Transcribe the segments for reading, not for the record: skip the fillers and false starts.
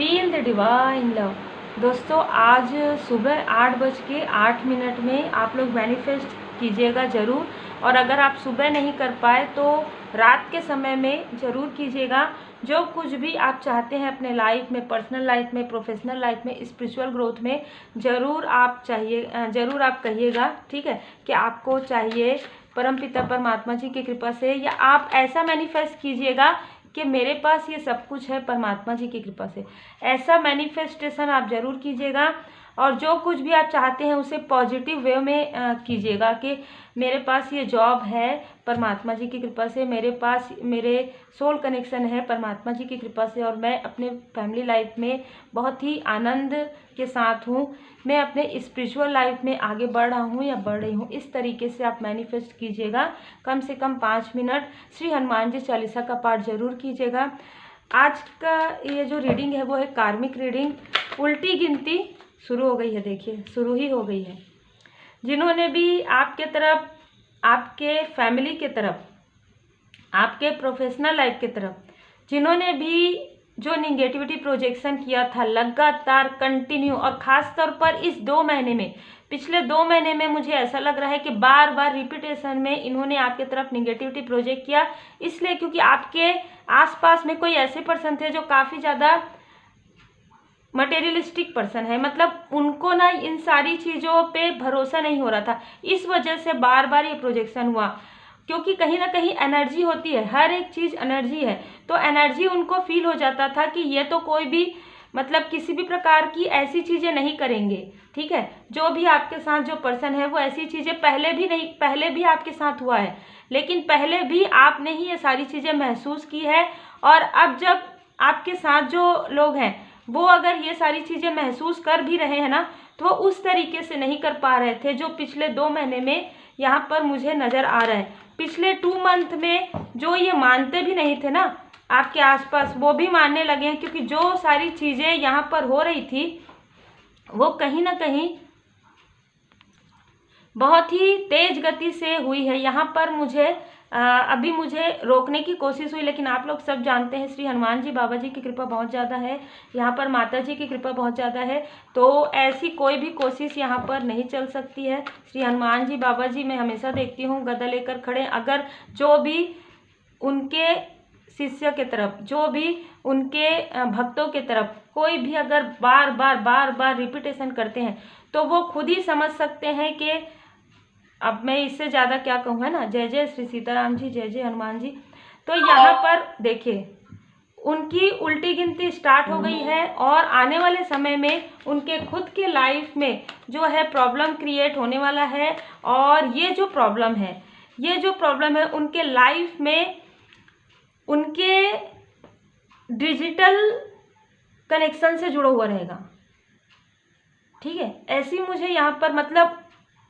Feel the divine love. दोस्तों आज सुबह 8:08 में आप लोग मैनिफेस्ट कीजिएगा ज़रूर। और अगर आप सुबह नहीं कर पाए तो रात के समय में ज़रूर कीजिएगा। जो कुछ भी आप चाहते हैं अपने लाइफ में, पर्सनल लाइफ में, प्रोफेशनल लाइफ में, स्पिरिचुअल ग्रोथ में, ज़रूर आप कहिएगा। ठीक है कि आपको चाहिए परमपिता परमात्मा जी की कृपा से, या आप ऐसा मैनिफेस्ट कीजिएगा कि मेरे पास ये सब कुछ है परमात्मा जी की कृपा से। ऐसा मैनिफेस्टेशन आप ज़रूर कीजिएगा। और जो कुछ भी आप चाहते हैं उसे पॉजिटिव वे में कीजिएगा कि मेरे पास ये जॉब है परमात्मा जी की कृपा से, मेरे पास मेरे सोल कनेक्शन है परमात्मा जी की कृपा से, और मैं अपने फैमिली लाइफ में बहुत ही आनंद के साथ हूँ, मैं अपने स्पिरिचुअल लाइफ में आगे बढ़ रहा हूँ या बढ़ रही हूँ। इस तरीके से आप मैनिफेस्ट कीजिएगा। कम से कम 5 मिनट श्री हनुमान जी चालीसा का पाठ जरूर कीजिएगा। आज का ये जो रीडिंग है वो है कार्मिक रीडिंग। उल्टी गिनती शुरू हो गई है, देखिए शुरू ही हो गई है। जिन्होंने भी आपके तरफ, आपके फैमिली के तरफ, आपके प्रोफेशनल लाइफ के तरफ, जिन्होंने भी जो निगेटिविटी प्रोजेक्शन किया था लगातार कंटिन्यू, और ख़ास तौर पर इस 2 महीने में, पिछले 2 महीने में मुझे ऐसा लग रहा है कि बार बार रिपीटेशन में इन्होंने आपके तरफ निगेटिविटी प्रोजेक्ट किया। इसलिए क्योंकि आपके आसपास में कोई ऐसे पर्सन थे जो काफ़ी ज़्यादा मटेरियलिस्टिक पर्सन है, मतलब उनको ना इन सारी चीज़ों पे भरोसा नहीं हो रहा था। इस वजह से बार बार ये प्रोजेक्शन हुआ, क्योंकि कहीं ना कहीं एनर्जी होती है, हर एक चीज़ एनर्जी है। तो एनर्जी उनको फील हो जाता था कि ये तो कोई भी मतलब किसी भी प्रकार की ऐसी चीज़ें नहीं करेंगे। ठीक है, जो भी आपके साथ जो पर्सन है वो ऐसी चीज़ें पहले भी आपके साथ हुआ है, लेकिन पहले भी आपने ही ये सारी चीज़ें महसूस की है। और अब जब आपके साथ जो लोग हैं वो अगर ये सारी चीज़ें महसूस कर भी रहे हैं ना, तो वो उस तरीके से नहीं कर पा रहे थे जो पिछले 2 महीने में यहाँ पर मुझे नज़र आ रहा है। पिछले 2 मंथ में जो ये मानते भी नहीं थे ना आपके आसपास, वो भी मानने लगे हैं, क्योंकि जो सारी चीज़ें यहाँ पर हो रही थी वो कहीं ना कहीं बहुत ही तेज गति से हुई है। यहाँ पर मुझे अभी मुझे रोकने की कोशिश हुई, लेकिन आप लोग सब जानते हैं श्री हनुमान जी बाबा जी की कृपा बहुत ज़्यादा है, यहाँ पर माता जी की कृपा बहुत ज़्यादा है, तो ऐसी कोई भी कोशिश यहाँ पर नहीं चल सकती है। श्री हनुमान जी बाबा जी मैं हमेशा देखती हूँ गदा लेकर खड़े। अगर जो भी उनके शिष्य के तरफ, जो भी उनके भक्तों के तरफ कोई भी अगर बार बार रिपीटेशन करते हैं, तो वो खुद ही समझ सकते हैं कि अब मैं इससे ज़्यादा क्या कहूँ, है ना। जय जय श्री सीताराम जी, जय जय हनुमान जी। तो यहाँ पर देखिए उनकी उल्टी गिनती स्टार्ट हो गई है, और आने वाले समय में उनके खुद के लाइफ में जो है प्रॉब्लम क्रिएट होने वाला है। और ये जो प्रॉब्लम है उनके लाइफ में उनके डिजिटल कनेक्शन से जुड़ा हुआ रहेगा। ठीक है, ऐसी मुझे यहाँ पर मतलब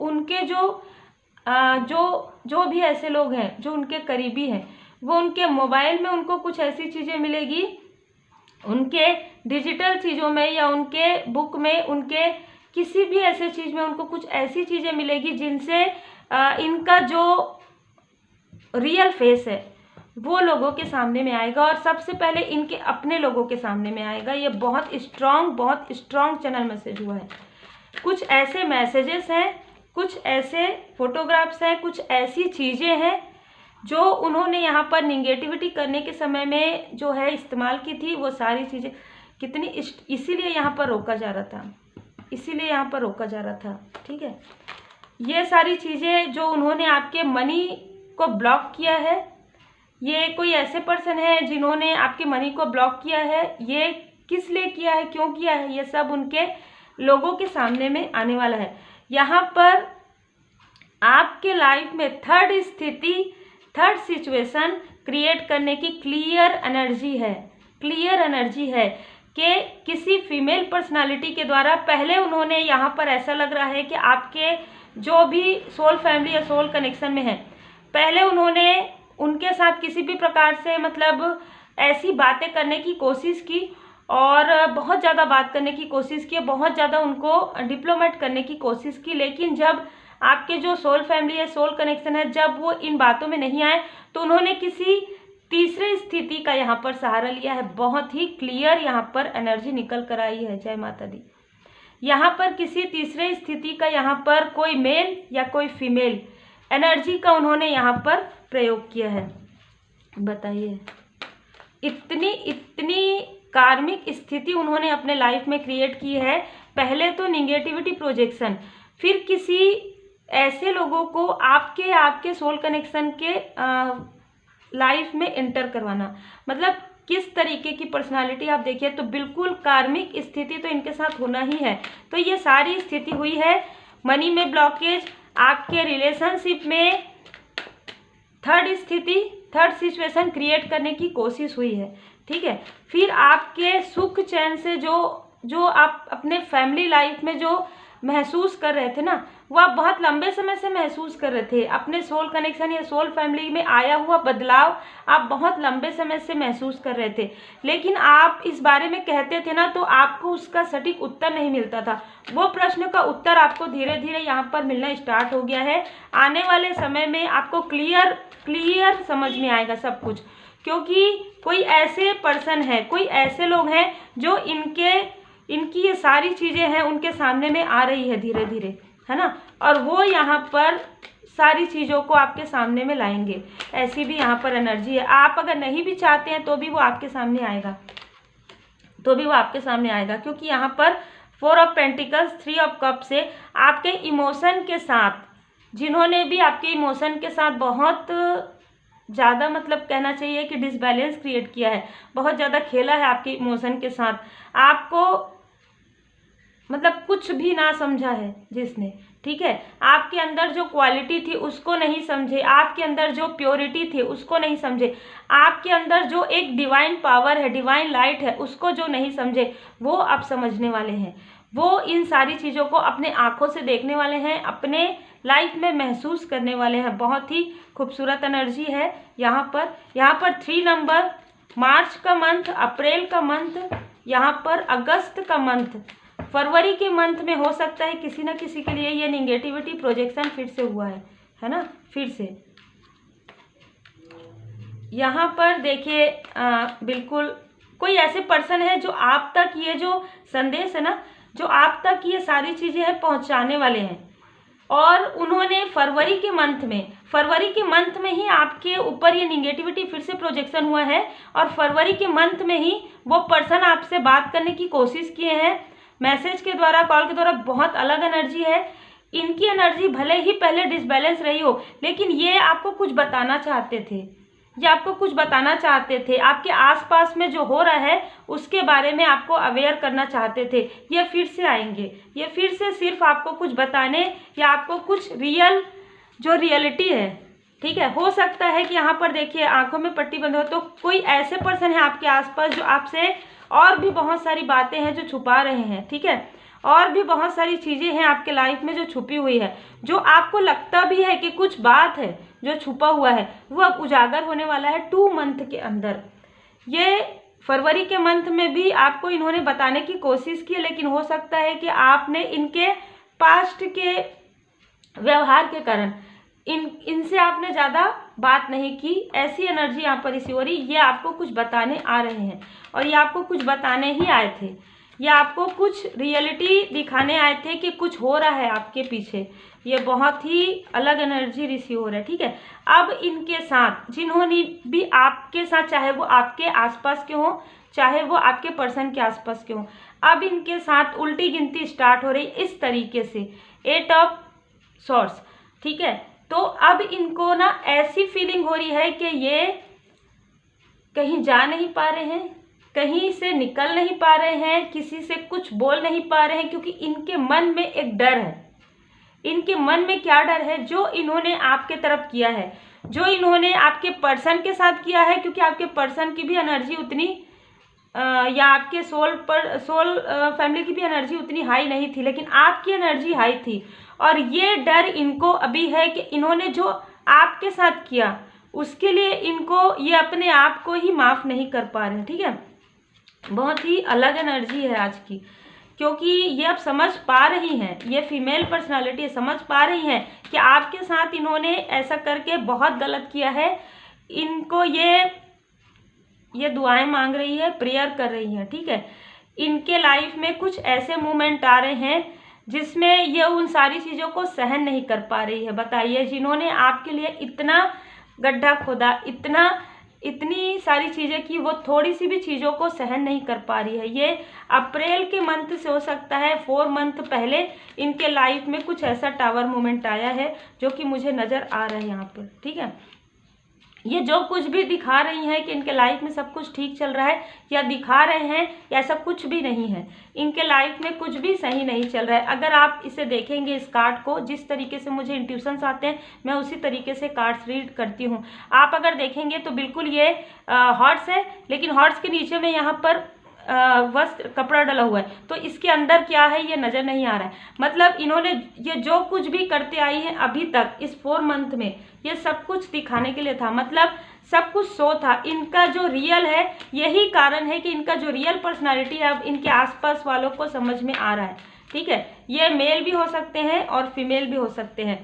उनके जो भी ऐसे लोग हैं जो उनके करीबी हैं, वो उनके मोबाइल में उनको कुछ ऐसी चीज़ें मिलेगी, उनके डिजिटल चीज़ों में या उनके बुक में, उनके किसी भी ऐसे चीज़ में उनको कुछ ऐसी चीज़ें मिलेगी जिनसे इनका जो रियल फेस है वो लोगों के सामने में आएगा, और सबसे पहले इनके अपने लोगों के सामने में आएगा। ये बहुत स्ट्रॉन्ग चैनल मैसेज हुआ है। कुछ ऐसे मैसेजेस हैं, कुछ ऐसे फोटोग्राफ्स हैं, कुछ ऐसी चीज़ें हैं जो उन्होंने यहाँ पर निगेटिविटी करने के समय में जो है इस्तेमाल की थी। वो सारी चीज़ें कितनी इसीलिए यहाँ पर रोका जा रहा था, ठीक है। ये सारी चीज़ें जो उन्होंने आपके मनी को ब्लॉक किया है, ये कोई ऐसे पर्सन है जिन्होंने आपके मनी को ब्लॉक किया है। ये किस लिए किया है, क्यों किया है, ये सब उनके लोगों के सामने में आने वाला है। यहाँ पर आपके लाइफ में थर्ड सिचुएशन क्रिएट करने की क्लियर एनर्जी है कि किसी फीमेल पर्सनालिटी के द्वारा पहले उन्होंने, यहाँ पर ऐसा लग रहा है कि आपके जो भी सोल फैमिली या सोल कनेक्शन में है, पहले उन्होंने उनके साथ किसी भी प्रकार से मतलब ऐसी बातें करने की कोशिश की, और बहुत ज़्यादा बात करने की कोशिश की, बहुत ज़्यादा उनको डिप्लोमेट करने की कोशिश की। लेकिन जब आपके जो सोल फैमिली है, सोल कनेक्शन है, जब वो इन बातों में नहीं आए, तो उन्होंने किसी तीसरे स्थिति का यहाँ पर सहारा लिया है। बहुत ही क्लियर यहाँ पर एनर्जी निकल कर आई है। जय माता दी। यहाँ पर किसी तीसरे स्थिति का यहाँ पर कोई मेल या कोई फीमेल एनर्जी का उन्होंने यहाँ पर प्रयोग किया है। बताइए, इतनी कार्मिक स्थिति उन्होंने अपने लाइफ में क्रिएट की है। पहले तो निगेटिविटी प्रोजेक्शन, फिर किसी ऐसे लोगों को आपके सोल कनेक्शन के लाइफ में एंटर करवाना, मतलब किस तरीके की पर्सनालिटी आप देखिए तो बिल्कुल कार्मिक स्थिति तो इनके साथ होना ही है। तो ये सारी स्थिति हुई है। मनी में ब्लॉकेज, आपके रिलेशनशिप में थर्ड सिचुएशन क्रिएट करने की कोशिश हुई है। ठीक है, फिर आपके सुख चैन से जो आप अपने फैमिली लाइफ में जो महसूस कर रहे थे ना, वो आप बहुत लंबे समय से महसूस कर रहे थे। अपने सोल कनेक्शन या सोल फैमिली में आया हुआ बदलाव आप बहुत लंबे समय से महसूस कर रहे थे, लेकिन आप इस बारे में कहते थे ना तो आपको उसका सटीक उत्तर नहीं मिलता था। वो प्रश्न का उत्तर आपको धीरे धीरे यहाँ पर मिलना स्टार्ट हो गया है। आने वाले समय में आपको क्लियर समझ में आएगा सब कुछ, क्योंकि कोई ऐसे पर्सन है, कोई ऐसे लोग हैं जो इनकी ये सारी चीज़ें हैं उनके सामने में आ रही है धीरे धीरे, है ना, और वो यहाँ पर सारी चीज़ों को आपके सामने में लाएंगे। ऐसी भी यहाँ पर एनर्जी है। आप अगर नहीं भी चाहते हैं तो भी वो आपके सामने आएगा, क्योंकि यहाँ पर 4 ऑफ पेंटिकल्स, 3 ऑफ कप से आपके इमोशन के साथ, जिन्होंने भी आपके इमोशन के साथ बहुत ज़्यादा, मतलब कहना चाहिए कि डिसबैलेंस क्रिएट किया है, बहुत ज़्यादा खेला है आपके इमोशन के साथ, आपको मतलब कुछ भी ना समझा है जिसने, ठीक है, आपके अंदर जो क्वालिटी थी उसको नहीं समझे, आपके अंदर जो प्योरिटी थी उसको नहीं समझे, आपके अंदर जो एक डिवाइन पावर है, डिवाइन लाइट है, उसको जो नहीं समझे, वो अब समझने वाले हैं। वो इन सारी चीज़ों को अपने आँखों से देखने वाले हैं, अपने लाइफ में महसूस करने वाले हैं। बहुत ही खूबसूरत एनर्जी है यहाँ पर 3 नंबर, मार्च का मंथ, अप्रैल का मंथ, यहाँ पर अगस्त का मंथ, फरवरी के मंथ में हो सकता है किसी न किसी के लिए ये निगेटिविटी प्रोजेक्शन फिर से हुआ है ना, फिर से। यहाँ पर देखिए बिल्कुल कोई ऐसे पर्सन है जो आप तक ये जो संदेश है ना, जो आप तक ये सारी चीज़ें हैं पहुँचाने वाले हैं, और उन्होंने फरवरी के मंथ में ही आपके ऊपर ये निगेटिविटी फिर से प्रोजेक्शन हुआ है, और फरवरी के मंथ में ही वो पर्सन आपसे बात करने की कोशिश किए हैं, मैसेज के द्वारा, कॉल के द्वारा। बहुत अलग एनर्जी है इनकी। एनर्जी भले ही पहले डिसबैलेंस रही हो, लेकिन ये आपको कुछ बताना चाहते थे, आपके आसपास में जो हो रहा है उसके बारे में आपको अवेयर करना चाहते थे। ये फिर से आएंगे, ये फिर से सिर्फ आपको कुछ बताने या आपको कुछ रियलिटी है, ठीक है। हो सकता है कि यहाँ पर देखिए आंखों में पट्टी बंद हो, तो कोई ऐसे पर्सन है आपके आसपास जो आपसे और भी बहुत सारी बातें हैं जो छुपा रहे हैं, ठीक है, और भी बहुत सारी चीज़ें हैं आपके लाइफ में जो छुपी हुई है, जो आपको लगता भी है कि कुछ बात है जो छुपा हुआ है, वो अब उजागर होने वाला है 2 मंथ के अंदर। ये फरवरी के मंथ में भी आपको इन्होंने बताने की कोशिश की, लेकिन हो सकता है कि आपने इनके पास्ट के व्यवहार के कारण इनसे आपने ज़्यादा बात नहीं की। ऐसी एनर्जी यहाँ पर इसी हो रही, ये आपको कुछ बताने आ रहे हैं, और ये आपको कुछ बताने ही आए थे, ये आपको कुछ रियलिटी दिखाने आए थे कि कुछ हो रहा है आपके पीछे। ये बहुत ही अलग एनर्जी रिसीव हो रहा है, ठीक है। अब इनके साथ जिन्होंने भी आपके साथ, चाहे वो आपके आसपास के हों, चाहे वो आपके पर्सन के आसपास के हों, अब इनके साथ उल्टी गिनती स्टार्ट हो रही इस तरीके से, 8 ऑफ सॉर्ड्स, ठीक है। तो अब इनको ना ऐसी फीलिंग हो रही है कि ये कहीं जा नहीं पा रहे हैं, कहीं से निकल नहीं पा रहे हैं, किसी से कुछ बोल नहीं पा रहे हैं, क्योंकि इनके मन में एक डर है। इनके मन में क्या डर है? जो इन्होंने आपके तरफ किया है, जो इन्होंने आपके पर्सन के साथ किया है, क्योंकि आपके पर्सन की भी एनर्जी उतनी या आपके सोल फैमिली की भी एनर्जी उतनी हाई नहीं थी, लेकिन आपकी एनर्जी हाई थी। और ये डर इनको अभी है कि इन्होंने जो आपके साथ किया उसके लिए इनको ये अपने आप को ही माफ़ नहीं कर पा रहे हैं, ठीक है। बहुत ही अलग एनर्जी है आज की, क्योंकि ये अब समझ पा रही हैं, ये फीमेल पर्सनालिटी समझ पा रही हैं कि आपके साथ इन्होंने ऐसा करके बहुत गलत किया है। इनको ये ये दुआएं मांग रही है, प्रेयर कर रही है, ठीक है। इनके लाइफ में कुछ ऐसे मोमेंट आ रहे हैं जिसमें ये उन सारी चीज़ों को सहन नहीं कर पा रही है। बताइए, जिन्होंने आपके लिए इतना गड्ढा खोदा, इतनी सारी चीज़ें की, वो थोड़ी सी भी चीज़ों को सहन नहीं कर पा रही है। ये अप्रैल के मंथ से हो सकता है 4 मंथ पहले इनके लाइफ में कुछ ऐसा टावर मोमेंट आया है जो कि मुझे नज़र आ रहा है यहाँ पर, ठीक है। ये जो कुछ भी दिखा रही हैं कि इनके लाइफ में सब कुछ ठीक चल रहा है या दिखा रहे हैं, ऐसा कुछ भी नहीं है। इनके लाइफ में कुछ भी सही नहीं चल रहा है। अगर आप इसे देखेंगे, इस कार्ड को, जिस तरीके से मुझे इंट्यूशंस आते हैं मैं उसी तरीके से कार्ड्स रीड करती हूँ। आप अगर देखेंगे तो बिल्कुल ये हॉर्स है, लेकिन हॉर्स के नीचे में यहाँ पर वस्त्र, कपड़ा डला हुआ है, तो इसके अंदर क्या है ये नज़र नहीं आ रहा है। मतलब इन्होंने ये जो कुछ भी करते आई हैं अभी तक इस 4 मंथ में, ये सब कुछ दिखाने के लिए था, मतलब सब कुछ शो था। इनका जो रियल है, यही कारण है कि इनका जो रियल पर्सनालिटी है अब इनके आसपास वालों को समझ में आ रहा है, ठीक है। ये मेल भी हो सकते हैं और फीमेल भी हो सकते हैं।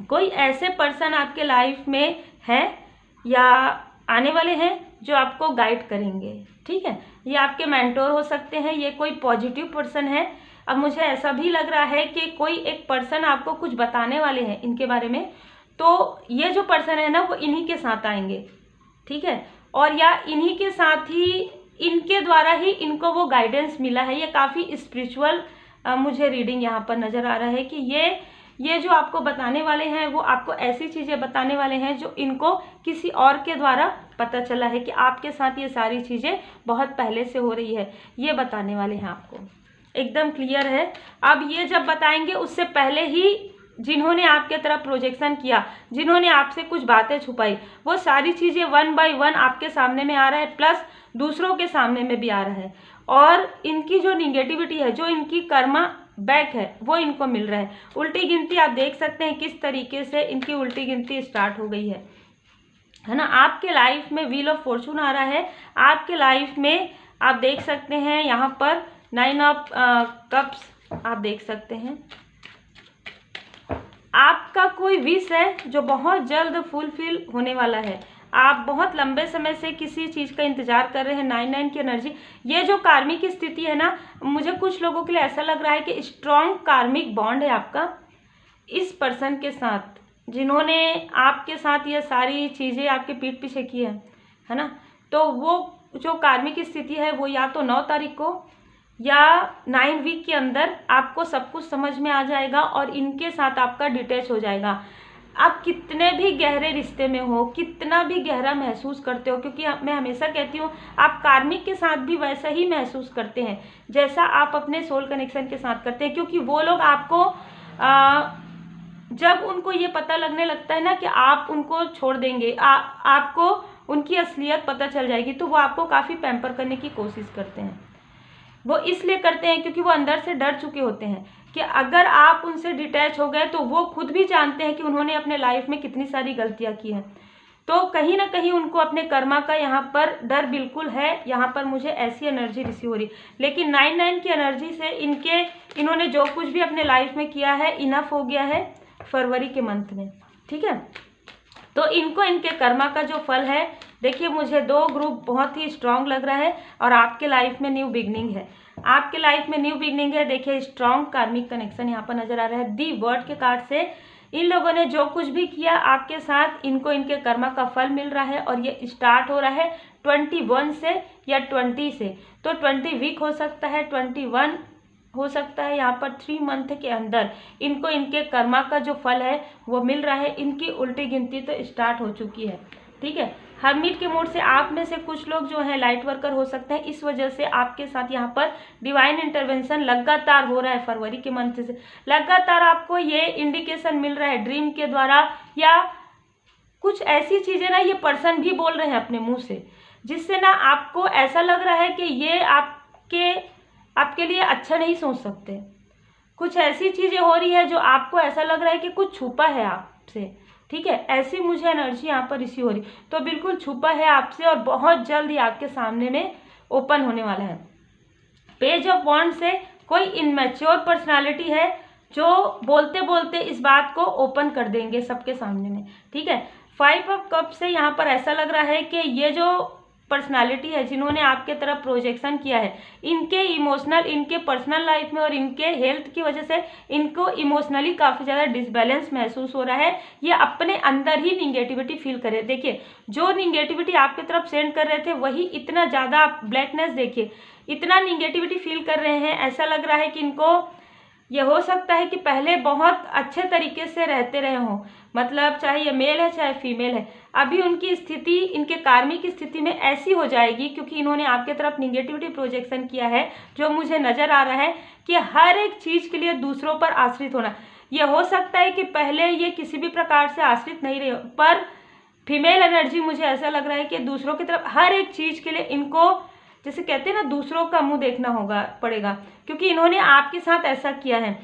कोई ऐसे पर्सन आपके लाइफ में है या आने वाले हैं जो आपको गाइड करेंगे, ठीक है। ये आपके मेंटोर हो सकते हैं, ये कोई पॉजिटिव पर्सन है। अब मुझे ऐसा भी लग रहा है कि कोई एक पर्सन आपको कुछ बताने वाले हैं इनके बारे में, तो ये जो पर्सन है ना वो इन्हीं के साथ आएंगे, ठीक है। और या इन्हीं के साथ ही, इनके द्वारा ही इनको वो गाइडेंस मिला है। ये काफ़ी स्पिरिचुअल मुझे रीडिंग यहाँ पर नज़र आ रहा है कि ये जो आपको बताने वाले हैं वो आपको ऐसी चीज़ें बताने वाले हैं जो इनको किसी और के द्वारा पता चला है कि आपके साथ ये सारी चीज़ें बहुत पहले से हो रही है, ये बताने वाले हैं आपको, एकदम क्लियर है। अब ये जब बताएंगे उससे पहले ही जिन्होंने आपके तरफ प्रोजेक्शन किया, जिन्होंने आपसे कुछ बातें छुपाई, वो सारी चीज़ें 1 बाय 1 आपके सामने में आ रहा है, प्लस दूसरों के सामने में भी आ रहा है। और इनकी जो निगेटिविटी है, जो इनकी कर्मा बैक है, वो इनको मिल रहा है। उल्टी गिनती आप देख सकते हैं किस तरीके से इनकी उल्टी गिनती स्टार्ट हो गई है ना। आपके लाइफ में व्हील ऑफ फॉर्चून आ रहा है। आपके लाइफ में आप देख सकते हैं यहाँ पर 9 ऑफ कप्स आप देख सकते हैं। आपका कोई विश है जो बहुत जल्द फुलफिल होने वाला है। आप बहुत लंबे समय से किसी चीज़ का इंतजार कर रहे हैं। 9 की एनर्जी, ये जो कार्मिक स्थिति है ना, मुझे कुछ लोगों के लिए ऐसा लग रहा है कि स्ट्रॉन्ग कार्मिक बॉन्ड है आपका इस पर्सन के साथ, जिन्होंने आपके साथ ये सारी चीज़ें आपके पीठ पीछे की है ना। तो वो जो कार्मिक स्थिति है वो या तो 9 तारीख को या 9 वीक के अंदर आपको सब कुछ समझ में आ जाएगा और इनके साथ आपका डिटैच हो जाएगा। आप कितने भी गहरे रिश्ते में हो, कितना भी गहरा महसूस करते हो, क्योंकि मैं हमेशा कहती हूँ आप कार्मिक के साथ भी वैसा ही महसूस करते हैं जैसा आप अपने सोल कनेक्शन के साथ करते हैं, क्योंकि वो लोग आपको जब उनको ये पता लगने लगता है ना कि आप उनको छोड़ देंगे, आपको उनकी असलियत पता चल जाएगी, तो वो आपको काफ़ी पैम्पर करने की कोशिश करते हैं। वो इसलिए करते हैं क्योंकि वो अंदर से डर चुके होते हैं कि अगर आप उनसे डिटैच हो गए तो वो खुद भी जानते हैं कि उन्होंने अपने लाइफ में कितनी सारी गलतियां की हैं, तो कहीं ना कहीं उनको अपने कर्मा का यहाँ पर डर बिल्कुल है। यहाँ पर मुझे ऐसी एनर्जी रिसीव हो रही, लेकिन 9 की एनर्जी से इन्होंने जो कुछ भी अपने लाइफ में किया है इनफ हो गया है फरवरी के मंथ में, ठीक है। तो इनको इनके कर्मा का जो फल है, देखिए मुझे 2 ग्रुप बहुत ही स्ट्रांग लग रहा है और आपके लाइफ में न्यू बिगनिंग है। आपके लाइफ में न्यू बिगनिंग है। देखिए स्ट्रांग कार्मिक कनेक्शन यहाँ पर नजर आ रहा है। दी वर्ड के कार्ड से इन लोगों ने जो कुछ भी किया आपके साथ, इनको इनके कर्मा का फल मिल रहा है और ये स्टार्ट हो रहा है 21 से या 20 से। तो 20 वीक हो सकता है, 21 हो सकता है। यहाँ पर 3 मंथ के अंदर इनको इनके कर्मा का जो फल है वो मिल रहा है। इनकी उल्टी गिनती तो स्टार्ट हो चुकी है, ठीक है। हर्मिट के मोड से आप में से कुछ लोग जो है लाइट वर्कर हो सकते हैं, इस वजह से आपके साथ यहाँ पर डिवाइन इंटरवेंशन लगातार हो रहा है। फरवरी के मंथ से लगातार आपको ये इंडिकेशन मिल रहा है ड्रीम के द्वारा या कुछ ऐसी चीज़ें ना ये पर्सन भी बोल रहे हैं अपने मुंह से, जिससे ना आपको ऐसा लग रहा है कि ये आपके लिए अच्छा नहीं सोच सकते। कुछ ऐसी चीज़ें हो रही है जो आपको ऐसा लग रहा है कि कुछ छुपा है आपसे, ठीक है। ऐसी मुझे एनर्जी यहाँ पर रिसीव हो रही, तो बिल्कुल छुपा है आपसे और बहुत जल्द ही आपके सामने में ओपन होने वाला है। पेज ऑफ वॉन्ड से कोई इनमैच्योर पर्सनालिटी है जो बोलते बोलते इस बात को ओपन कर देंगे सबके सामने में, ठीक है। 5 ऑफ कप से यहाँ पर ऐसा लग रहा है कि ये जो पर्सनालिटी है जिन्होंने आपके तरफ प्रोजेक्शन किया है, इनके इमोशनल, इनके पर्सनल लाइफ में और इनके हेल्थ की वजह से इनको इमोशनली काफ़ी ज़्यादा डिसबैलेंस महसूस हो रहा है। ये अपने अंदर ही निगेटिविटी फील कर रहे हैं। देखिए, जो निगेटिविटी आपकी तरफ सेंड कर रहे थे वही इतना ज़्यादा, आप ब्लैकनेस देखिए, इतना निगेटिविटी फील कर रहे हैं। ऐसा लग रहा है कि इनको, ये हो सकता है कि पहले बहुत अच्छे तरीके से रहते रहे हों, मतलब चाहे ये मेल है चाहे फीमेल है, अभी उनकी स्थिति, इनके कार्मिक स्थिति में ऐसी हो जाएगी क्योंकि इन्होंने आपके तरफ निगेटिविटी प्रोजेक्शन किया है, जो मुझे नज़र आ रहा है कि हर एक चीज़ के लिए दूसरों पर आश्रित होना। ये हो सकता है कि पहले ये किसी भी प्रकार से आश्रित नहीं रहे, पर फीमेल एनर्जी मुझे ऐसा लग रहा है कि दूसरों की तरफ हर एक चीज़ के लिए इनको, जैसे कहते हैं ना, दूसरों का मुंह देखना पड़ेगा, क्योंकि इन्होंने आपके साथ ऐसा किया है।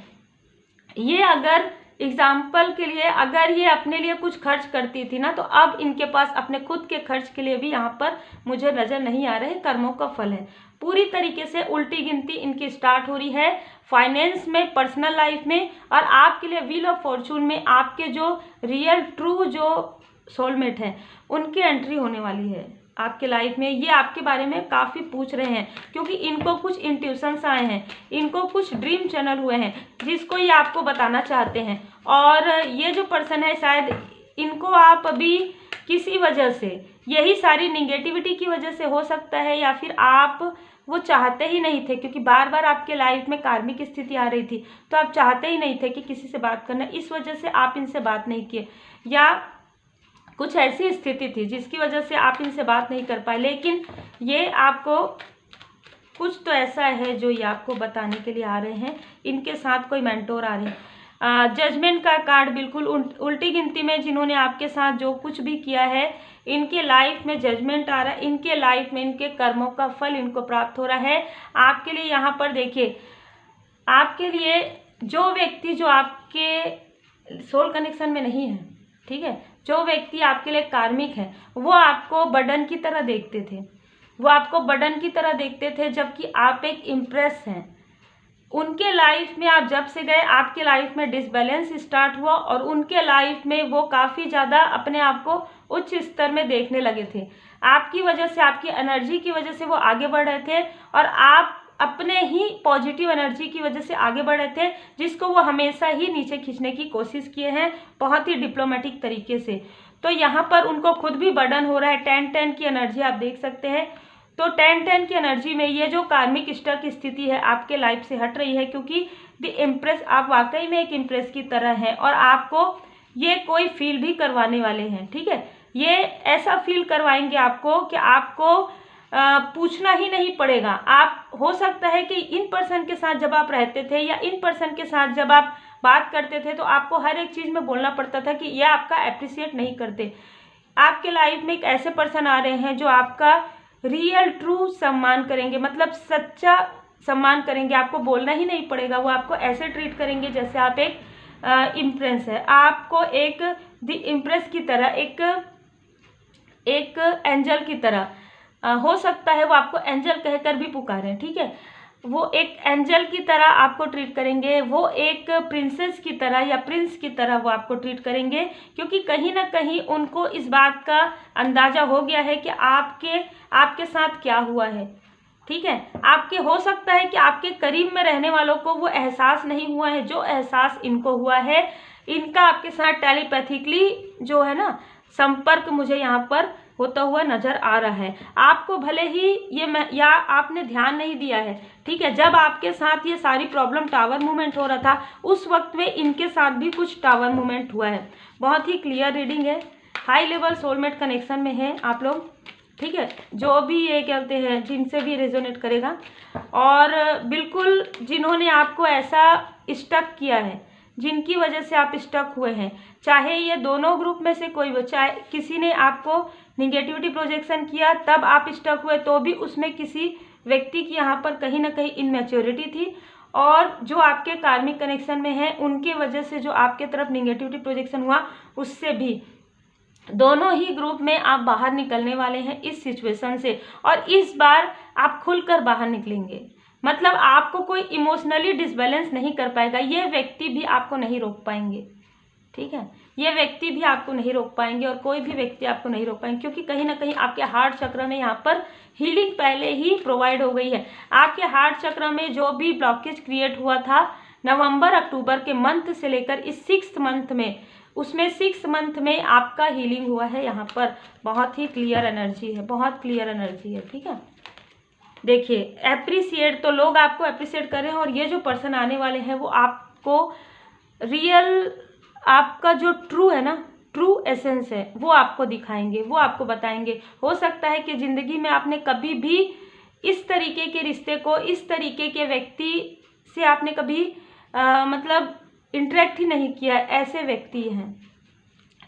ये अगर एग्जाम्पल के लिए, अगर ये अपने लिए कुछ खर्च करती थी ना, तो अब इनके पास अपने खुद के खर्च के लिए भी यहाँ पर मुझे नज़र नहीं आ रहे। कर्मों का फल है, पूरी तरीके से उल्टी गिनती इनकी स्टार्ट हो रही है फाइनेंस में, पर्सनल लाइफ में, और आपके लिए व्हील ऑफ फॉर्चून में आपके जो रियल ट्रू जो सोलमेट हैं उनकी एंट्री होने वाली है आपके लाइफ में। ये आपके बारे में काफ़ी पूछ रहे हैं क्योंकि इनको कुछ इंट्यूशंस आए हैं, इनको कुछ ड्रीम चैनल हुए हैं जिसको ये आपको बताना चाहते हैं। और ये जो पर्सन है, शायद इनको आप अभी किसी वजह से, यही सारी निगेटिविटी की वजह से हो सकता है, या फिर आप वो चाहते ही नहीं थे, क्योंकि बार बार आपके लाइफ में कार्मिक स्थिति आ रही थी, तो आप चाहते ही नहीं थे कि किसी से बात करना, इस वजह से आप इनसे बात नहीं किए, या कुछ ऐसी स्थिति थी जिसकी वजह से आप इनसे बात नहीं कर पाए। लेकिन ये आपको कुछ तो ऐसा है जो ये आपको बताने के लिए आ रहे हैं। इनके साथ कोई मेंटोर आ रहे हैं। जजमेंट का कार्ड बिल्कुल उल्टी गिनती में, जिन्होंने आपके साथ जो कुछ भी किया है, इनके लाइफ में जजमेंट आ रहा है, इनके लाइफ में इनके कर्मों का फल इनको प्राप्त हो रहा है। आपके लिए यहाँ पर देखिए, आपके लिए जो व्यक्ति जो आपके सोल कनेक्शन में नहीं है, ठीक है, जो व्यक्ति आपके लिए कार्मिक है, वो आपको बर्डन की तरह देखते थे, वो आपको बर्डन की तरह देखते थे, जबकि आप एक इम्प्रेस हैं। उनके लाइफ में आप जब से गए, आपके लाइफ में डिसबैलेंस स्टार्ट हुआ और उनके लाइफ में वो काफ़ी ज़्यादा अपने आप को उच्च स्तर में देखने लगे थे। आपकी वजह से, आपकी एनर्जी की वजह से वो आगे बढ़ रहे थे, और आप अपने ही पॉजिटिव एनर्जी की वजह से आगे बढ़ रहे थे, जिसको वो हमेशा ही नीचे खींचने की कोशिश किए हैं, बहुत ही डिप्लोमेटिक तरीके से। तो यहाँ पर उनको खुद भी बर्डन हो रहा है। 10-10 की एनर्जी आप देख सकते हैं। तो 10-10 की एनर्जी में ये जो कार्मिक स्टक स्थिति है आपके लाइफ से हट रही है, क्योंकि द इम्प्रेस, आप वाकई में एक इम्प्रेस की तरह हैं, और आपको ये कोई फील भी करवाने वाले हैं, ठीक है। ये ऐसा फील करवाएंगे आपको कि आपको पूछना ही नहीं पड़ेगा। आप, हो सकता है कि इन पर्सन के साथ जब आप रहते थे, या इन पर्सन के साथ जब आप बात करते थे, तो आपको हर एक चीज़ में बोलना पड़ता था कि यह आपका अप्रिशिएट नहीं करते। आपके लाइफ में एक ऐसे पर्सन आ रहे हैं जो आपका रियल ट्रू सम्मान करेंगे, मतलब सच्चा सम्मान करेंगे। आपको बोलना ही नहीं पड़ेगा, वो आपको ऐसे ट्रीट करेंगे जैसे आप एक इम्प्रेस है। आपको एक द इम्प्रेस की तरह, एक एंजल की तरह, हो सकता है वो आपको एंजल कहकर भी पुकारें, ठीक है। वो एक एंजल की तरह आपको ट्रीट करेंगे, वो एक प्रिंसेस की तरह या प्रिंस की तरह वो आपको ट्रीट करेंगे, क्योंकि कहीं ना कहीं उनको इस बात का अंदाज़ा हो गया है कि आपके साथ क्या हुआ है, ठीक है। आपके, हो सकता है कि आपके करीब में रहने वालों को वो एहसास नहीं हुआ है जो एहसास इनको हुआ है। इनका आपके साथ टेलीपैथिकली जो है ना संपर्क मुझे यहाँ पर होता हुआ नज़र आ रहा है। आपको भले ही या आपने ध्यान नहीं दिया है, ठीक है, जब आपके साथ ये सारी प्रॉब्लम टावर मूवमेंट हो रहा था, उस वक्त में इनके साथ भी कुछ टावर मूवमेंट हुआ है। बहुत ही क्लियर रीडिंग है, हाई लेवल सोलमेट कनेक्शन में है आप लोग, ठीक है। जो भी ये कहते हैं, जिनसे भी रेजोनेट करेगा, और बिल्कुल जिन्होंने आपको ऐसा स्टक किया है, जिनकी वजह से आप स्टक हुए हैं, चाहे ये दोनों ग्रुप में से कोई हो, चाहे किसी ने आपको निगेटिविटी प्रोजेक्शन किया तब आप स्टक हुए, तो भी उसमें किसी व्यक्ति की यहाँ पर कहीं ना कहीं इनमेच्योरिटी थी, और जो आपके कार्मिक कनेक्शन में है उनकी वजह से जो आपके तरफ निगेटिविटी प्रोजेक्शन हुआ, उससे भी दोनों ही ग्रुप में आप बाहर निकलने वाले हैं इस सिचुएशन से। और इस बार आप खुलकर बाहर निकलेंगे, मतलब आपको कोई इमोशनली डिसबैलेंस नहीं कर पाएगा, ये व्यक्ति भी आपको नहीं रोक पाएंगे, ठीक है। ये व्यक्ति भी आपको नहीं रोक पाएंगे और कोई भी व्यक्ति आपको नहीं रोक पाएंगे, क्योंकि कहीं ना कहीं आपके हार्ट चक्र में यहाँ पर हीलिंग पहले ही प्रोवाइड हो गई है। आपके हार्ट चक्र में जो भी ब्लॉकेज क्रिएट हुआ था नवंबर अक्टूबर के मंथ से लेकर इस 6th मंथ में, उसमें 6th मंथ में आपका हीलिंग हुआ है। यहाँ पर बहुत ही क्लियर एनर्जी है, बहुत क्लियर एनर्जी है, ठीक है। देखिए एप्रिसिएट, तो लोग आपको अप्रिसिएट कर रहे हैं और ये जो पर्सन आने वाले हैं वो आपको रियल, आपका जो ट्रू है ना, ट्रू एसेंस है वो आपको दिखाएंगे, वो आपको बताएंगे। हो सकता है कि ज़िंदगी में आपने कभी भी इस तरीके के रिश्ते को, इस तरीके के व्यक्ति से आपने कभी मतलब इंटरेक्ट ही नहीं किया। ऐसे व्यक्ति हैं,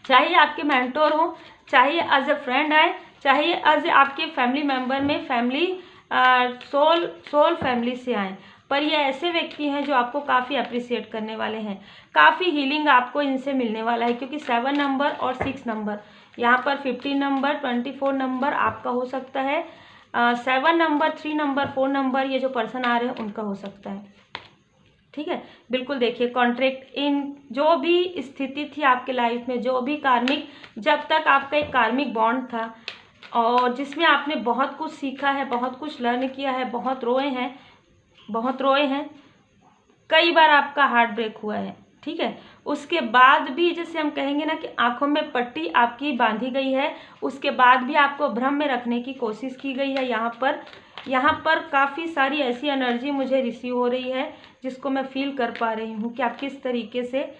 चाहे आपके मेंटोर हो, चाहे एज ए फ्रेंड आए, चाहे एज आपके फैमिली मेम्बर में, फैमिली सोल फैमिली से आए, पर ये ऐसे व्यक्ति हैं जो आपको काफ़ी अप्रिसिएट करने वाले हैं। काफ़ी हीलिंग आपको इनसे मिलने वाला है, क्योंकि 7 नंबर और 6 नंबर, यहाँ पर 15 नंबर, 24 नंबर आपका हो सकता है, 7 नंबर, 3 नंबर, 4 नंबर ये जो पर्सन आ रहे हैं उनका हो सकता है, ठीक है। बिल्कुल देखिए कॉन्ट्रैक्ट, इन जो भी स्थिति थी आपके लाइफ में, जो भी कार्मिक, जब तक आपका एक कार्मिक बॉन्ड था और जिसमें आपने बहुत कुछ सीखा है, बहुत कुछ लर्न किया है, बहुत रोए हैं, कई बार आपका हार्ट ब्रेक हुआ है, ठीक है। उसके बाद भी जैसे हम कहेंगे ना कि आंखों में पट्टी आपकी बांधी गई है, उसके बाद भी आपको भ्रम में रखने की कोशिश की गई है। यहाँ पर काफ़ी सारी ऐसी एनर्जी मुझे रिसीव हो रही है जिसको मैं फील कर पा रही हूँ कि आप किस तरीके से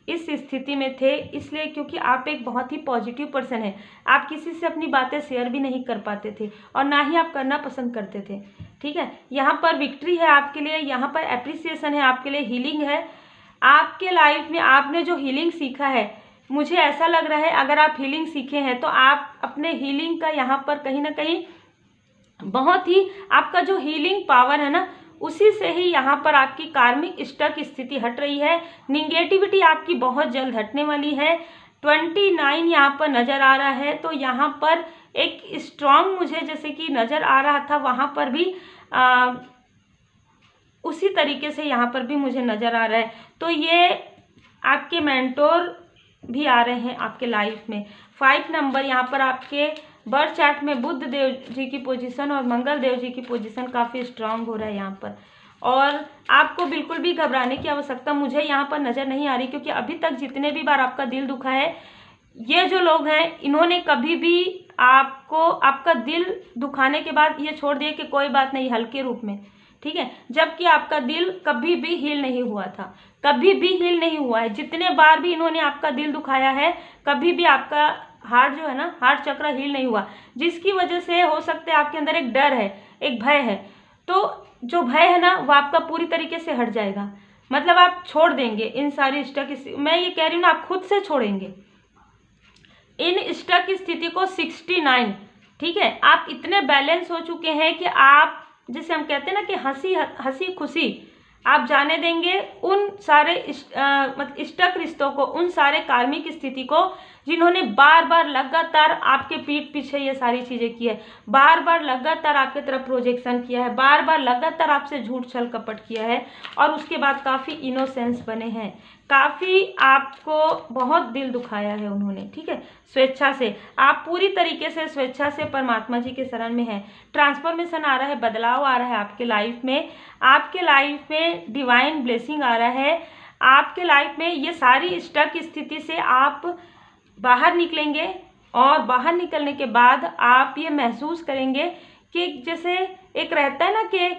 इस स्थिति में थे। इसलिए क्योंकि आप एक बहुत ही पॉजिटिव पर्सन हैं, आप किसी से अपनी बातें शेयर भी नहीं कर पाते थे और ना ही आप करना पसंद करते थे, ठीक है। यहाँ पर विक्ट्री है आपके लिए, यहाँ पर एप्रिसिएशन है आपके लिए, हीलिंग है आपके लाइफ में। आपने जो हीलिंग सीखा है, मुझे ऐसा लग रहा है अगर आप हीलिंग सीखे हैं तो आप अपने हीलिंग का यहाँ पर कहीं ना कहीं बहुत ही, आपका जो हीलिंग पावर है ना, उसी से ही यहाँ पर आपकी कार्मिक स्टक स्थिति हट रही है। निगेटिविटी आपकी बहुत जल्द हटने वाली है। 29 यहाँ पर नज़र आ रहा है, तो यहाँ पर एक स्ट्रॉन्ग मुझे जैसे कि नज़र आ रहा था, वहाँ पर भी उसी तरीके से यहाँ पर भी मुझे नज़र आ रहा है। तो ये आपके मेंटोर भी आ रहे हैं आपके लाइफ में। 5 नंबर यहाँ पर आपके बर्थ चार्ट में बुद्ध देव जी की पोजीशन और मंगल देव जी की पोजीशन काफ़ी स्ट्रांग हो रहा है यहाँ पर, और आपको बिल्कुल भी घबराने की आवश्यकता मुझे यहाँ पर नज़र नहीं आ रही, क्योंकि अभी तक जितने भी बार आपका दिल दुखा है, ये जो लोग हैं इन्होंने कभी भी आपको, आपका दिल दुखाने के बाद ये छोड़ दिए कि कोई बात नहीं, हल्के रूप में, ठीक है। जबकि आपका दिल कभी भी हील नहीं हुआ था, कभी भी हील नहीं हुआ है। जितने बार भी इन्होंने आपका दिल दुखाया है, कभी भी आपका हार्ट जो है ना, हार्ट चक्र हील नहीं हुआ, जिसकी वजह से हो सकता है आपके अंदर एक डर है, एक भय है। तो जो भय है ना वो आपका पूरी तरीके से हट जाएगा, मतलब आप छोड़ देंगे इन सारी स्टक, मैं ये कह रही हूँ ना, आप खुद से छोड़ेंगे इन स्टक स्थिति को। 69, ठीक है। आप इतने बैलेंस हो चुके हैं कि आप, जैसे हम कहते हैं ना कि हंसी खुशी आप जाने देंगे उन सारे मतलब स्टक रिश्तों को, उन सारे कार्मिक स्थिति को जिन्होंने बार बार लगातार आपके पीठ पीछे ये सारी चीज़ें की है, बार बार लगातार आपके तरफ प्रोजेक्शन किया है, बार बार लगातार आपसे झूठ छल कपट किया है, और उसके बाद काफ़ी इनोसेंस बने हैं, काफ़ी आपको बहुत दिल दुखाया है उन्होंने, ठीक है। स्वेच्छा से आप पूरी तरीके से स्वेच्छा से परमात्मा जी के शरण में हैं। ट्रांसफॉर्मेशन आ रहा है, बदलाव आ रहा है आपके लाइफ में, आपके लाइफ में डिवाइन ब्लेसिंग आ रहा है आपके लाइफ में। ये सारी स्टक स्थिति से आप बाहर निकलेंगे, और बाहर निकलने के बाद आप ये महसूस करेंगे कि जैसे एक रहता है ना कि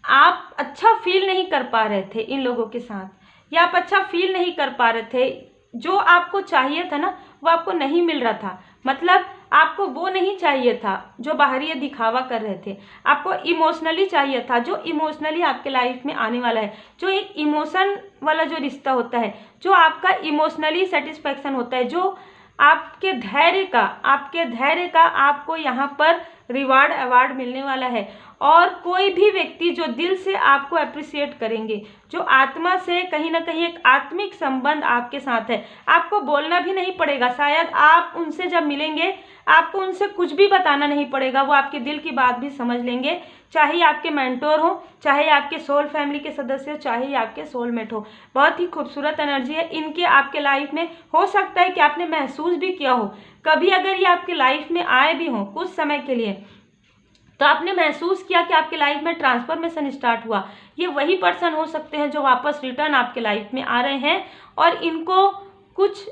आप अच्छा फील नहीं कर पा रहे थे इन लोगों के साथ, या आप अच्छा फील नहीं कर पा रहे थे, जो आपको चाहिए था ना वो आपको नहीं मिल रहा था, मतलब आपको वो नहीं चाहिए था जो बाहरी दिखावा कर रहे थे, आपको इमोशनली चाहिए था, जो इमोशनली आपके लाइफ में आने वाला है, जो एक इमोशन वाला जो रिश्ता होता है, जो आपका इमोशनली सेटिस्फैक्शन होता है, जो आपके धैर्य का आपको यहाँ पर रिवार्ड अवार्ड मिलने वाला है। और कोई भी व्यक्ति जो दिल से आपको अप्रिशिएट करेंगे, जो आत्मा से कहीं ना कहीं एक आत्मिक संबंध आपके साथ है, आपको बोलना भी नहीं पड़ेगा, शायद आप उनसे जब मिलेंगे आपको उनसे कुछ भी बताना नहीं पड़ेगा, वो आपके दिल की बात भी समझ लेंगे, चाहे आपके मेंटोर हो, चाहे आपके सोल फैमिली के सदस्य हो, चाहे आपके सोलमेट हो। बहुत ही खूबसूरत एनर्जी है इनके आपके लाइफ में। हो सकता है कि आपने महसूस भी किया हो कभी, अगर ये आपके लाइफ में आए भी हों कुछ समय के लिए, तो आपने महसूस किया कि आपके लाइफ में ट्रांसफॉर्मेशन स्टार्ट हुआ। ये वही पर्सन हो सकते हैं जो वापस रिटर्न आपके लाइफ में आ रहे हैं और इनको कुछ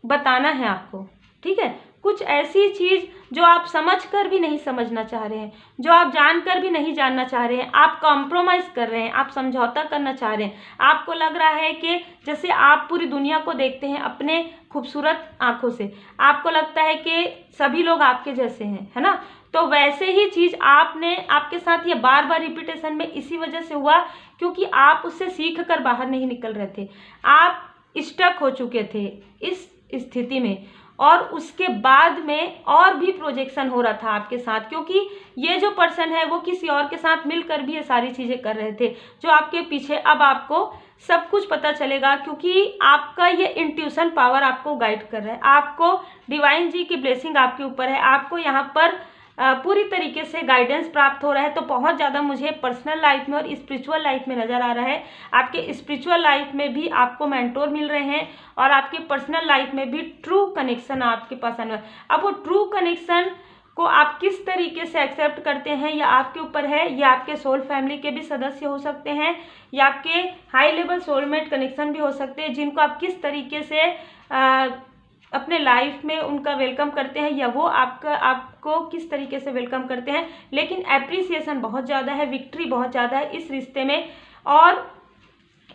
बताना है आपको, ठीक है, कुछ ऐसी चीज़ जो आप समझ कर भी नहीं समझना चाह रहे हैं, जो आप जानकर भी नहीं जानना चाह रहे हैं, आप कॉम्प्रोमाइज़ कर रहे हैं, आप समझौता करना चाह रहे हैं। आपको लग रहा है कि जैसे आप पूरी दुनिया को देखते हैं अपने खूबसूरत आंखों से, आपको लगता है कि सभी लोग आपके जैसे हैं, है ना। तो वैसे ही चीज़ आपके साथ ये बार बार रिपीटेशन में इसी वजह से हुआ क्योंकि आप उससे सीख कर बाहर नहीं निकल रहे थे, आप स्टक हो चुके थे इस स्थिति में, और उसके बाद में और भी प्रोजेक्शन हो रहा था आपके साथ, क्योंकि ये जो पर्सन है वो किसी और के साथ मिलकर भी ये सारी चीज़ें कर रहे थे जो आपके पीछे। अब आपको सब कुछ पता चलेगा क्योंकि आपका ये इंट्यूशन पावर आपको गाइड कर रहा है, आपको डिवाइन जी की ब्लेसिंग आपके ऊपर है, आपको यहाँ पर पूरी तरीके से गाइडेंस प्राप्त हो रहा है। तो बहुत ज़्यादा मुझे पर्सनल लाइफ में और स्पिरिचुअल लाइफ में नज़र आ रहा है, आपके स्पिरिचुअल लाइफ में भी आपको मेंटोर मिल रहे हैं और आपके पर्सनल लाइफ में भी ट्रू कनेक्शन आपके पास आने वाला है। अब वो ट्रू कनेक्शन को आप किस तरीके से एक्सेप्ट करते हैं या आपके ऊपर है, या आपके सोल फैमिली के भी सदस्य हो सकते हैं, या आपके हाई लेवल सोलमेट कनेक्शन भी हो सकते हैं, जिनको आप किस तरीके से अपने लाइफ में उनका वेलकम करते हैं, या वो आपको किस तरीके से वेलकम करते हैं। लेकिन एप्रिसिएशन बहुत ज़्यादा है, विक्ट्री बहुत ज़्यादा है इस रिश्ते में। और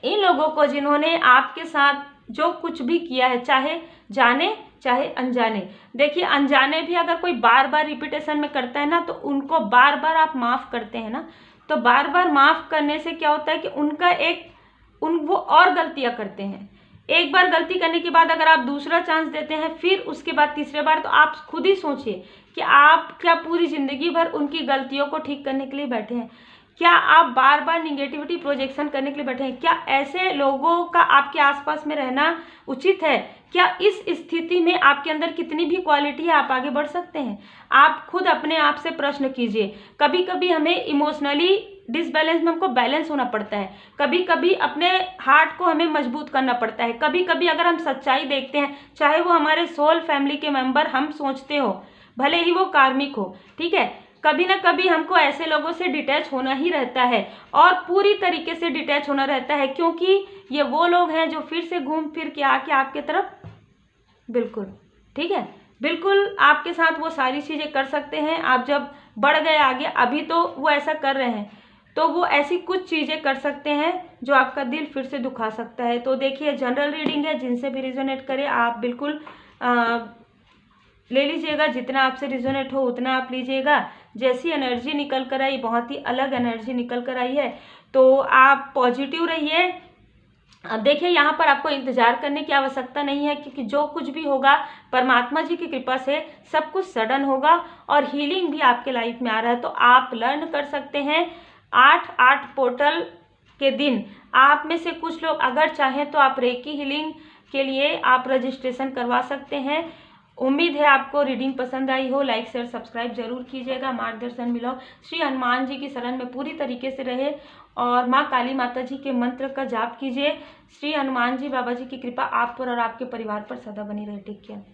इन लोगों को जिन्होंने आपके साथ जो कुछ भी किया है, चाहे जाने चाहे अनजाने, देखिए अनजाने भी अगर कोई बार बार रिपीटेशन में करता है ना, तो उनको बार बार आप माफ़ करते हैं ना, तो बार बार माफ़ करने से क्या होता है कि वो और गलतियाँ करते हैं। एक बार गलती करने के बाद अगर आप दूसरा चांस देते हैं, फिर उसके बाद तीसरे बार, तो आप खुद ही सोचिए कि आप क्या पूरी ज़िंदगी भर उनकी गलतियों को ठीक करने के लिए बैठे हैं? क्या आप बार बार निगेटिविटी प्रोजेक्शन करने के लिए बैठे हैं? क्या ऐसे लोगों का आपके आसपास में रहना उचित है? क्या इस स्थिति में आपके अंदर कितनी भी क्वालिटी है आप आगे बढ़ सकते हैं? आप खुद अपने आप से प्रश्न कीजिए। कभी कभी हमें इमोशनली डिसबैलेंस में हमको बैलेंस होना पड़ता है, कभी कभी अपने हार्ट को हमें मजबूत करना पड़ता है, कभी कभी अगर हम सच्चाई देखते हैं, चाहे वो हमारे सोल फैमिली के मेंबर हम सोचते हो, भले ही वो कार्मिक हो, ठीक है, कभी ना कभी हमको ऐसे लोगों से डिटैच होना ही रहता है और पूरी तरीके से डिटैच होना रहता है, क्योंकि ये वो लोग हैं जो फिर से घूम फिर के आके आपके तरफ, बिल्कुल ठीक है, बिल्कुल आपके साथ वो सारी चीज़ें कर सकते हैं। आप जब बढ़ गए आगे, अभी तो वो ऐसा कर रहे हैं, तो वो ऐसी कुछ चीज़ें कर सकते हैं जो आपका दिल फिर से दुखा सकता है। तो देखिए जनरल रीडिंग है, जिनसे भी रिजोनेट करे आप बिल्कुल ले लीजिएगा, जितना आपसे रिजोनेट हो उतना आप लीजिएगा। जैसी एनर्जी निकल कर आई, बहुत ही अलग एनर्जी निकल कर आई है, तो आप पॉजिटिव रहिए। अब देखिए यहाँ पर आपको इंतजार करने की आवश्यकता नहीं है, क्योंकि जो कुछ भी होगा परमात्मा जी की कृपा से सब कुछ सडन होगा और हीलिंग भी आपके लाइफ में आ रहा है। तो आप लर्न कर सकते हैं 8 पोर्टल के दिन। आप में से कुछ लोग अगर चाहें तो आप रेकी हीलिंग के लिए आप रजिस्ट्रेशन करवा सकते हैं। उम्मीद है आपको रीडिंग पसंद आई हो। लाइक शेयर सब्सक्राइब जरूर कीजिएगा। मार्गदर्शन मिला हो। श्री हनुमान जी की शरण में पूरी तरीके से रहे और माँ काली माता जी के मंत्र का जाप कीजिए। श्री हनुमान जी बाबा जी की कृपा आप पर और आपके परिवार पर सदा बनी रहे। Take care.